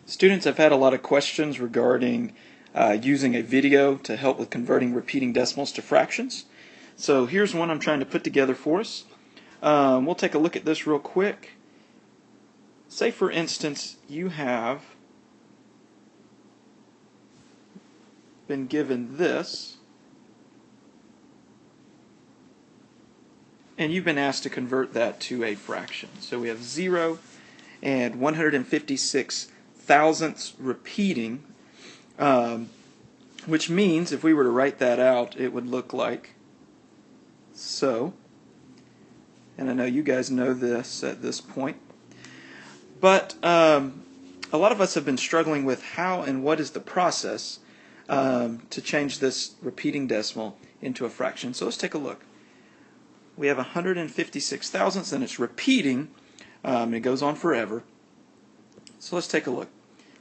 Students have had a lot of questions regarding using a video to help with converting repeating decimals to fractions. So here's one I'm trying to put together for us. We'll take a look at this real quick. Say for instance you have been given this and you've been asked to convert that to a fraction. So we have 0 and 156 thousandths repeating, which means if we were to write that out, it would look like so. And I know you guys know this at this point. But a lot of us have been struggling with how and what is the process to change this repeating decimal into a fraction. So let's take a look. We have 156 thousandths and it's repeating. It goes on forever. So let's take a look.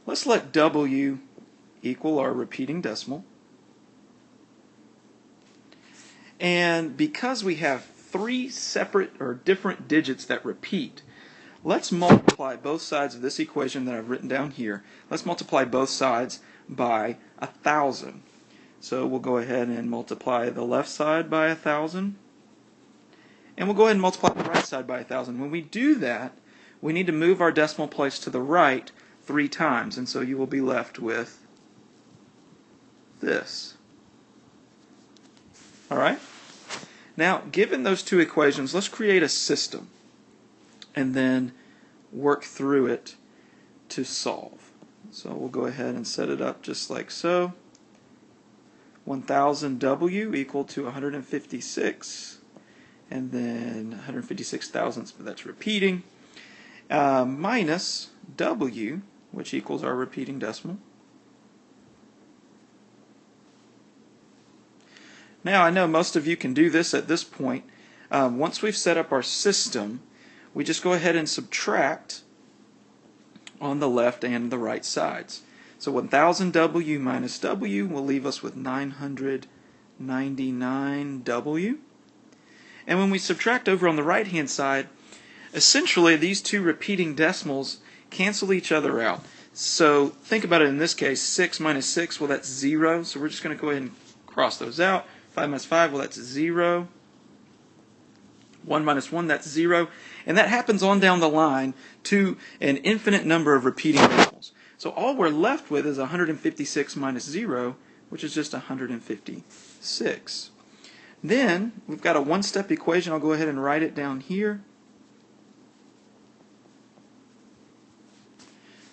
Let's let W equal our repeating decimal. And because we have three separate or different digits that repeat, let's multiply both sides of this equation that I've written down here. Let's multiply both sides by 1,000. So we'll go ahead and multiply the left side by 1,000. And we'll go ahead and multiply the right side by 1,000. When we do that, we need to move our decimal place to the right 3 times. And so you will be left with this. Alright? Now, given those two equations, let's create a system and then work through it to solve. So we'll go ahead and set it up just like so. 1,000W equal to 156, and then 156 thousandths, but that's repeating, minus W, which equals our repeating decimal. Now I know most of you can do this at this point. Once we've set up our system, we just go ahead and subtract on the left and the right sides. So 1000W minus W will leave us with 999W. And when we subtract over on the right hand side, essentially these two repeating decimals cancel each other out. So think about it in this case, 6 minus 6, well that's 0, so we're just going to go ahead and cross those out. 5 minus 5, well that's 0. 1 minus 1, that's 0. And that happens on down the line to an infinite number of repeating decimals. So all we're left with is 156 minus 0, which is just 156. Then we've got a one-step equation. I'll go ahead and write it down here.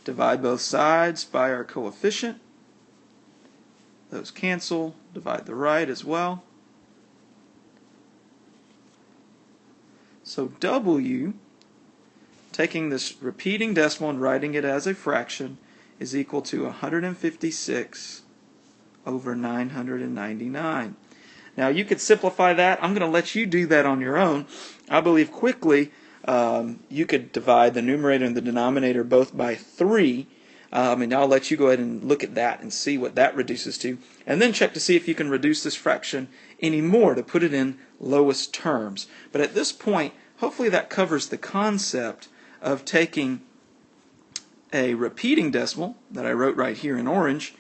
Divide both sides by our coefficient. Those cancel. Divide the right as well. So W, taking this repeating decimal and writing it as a fraction, is equal to 156 over 999. Now you could simplify that. I'm going to let you do that on your own. I believe quickly you could divide the numerator and the denominator both by 3. And I'll let you go ahead and look at that and see what that reduces to. And then check to see if you can reduce this fraction any more to put it in lowest terms. But at this point, hopefully that covers the concept of taking a repeating decimal that I wrote right here in orange,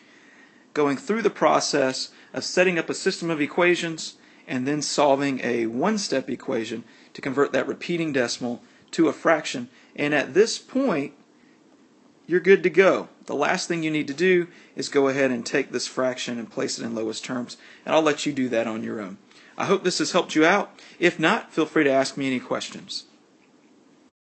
going through the process of setting up a system of equations and then solving a one-step equation to convert that repeating decimal to a fraction. And at this point, you're good to go. The last thing you need to do is go ahead and take this fraction and place it in lowest terms, and I'll let you do that on your own. I hope this has helped you out. If not, feel free to ask me any questions.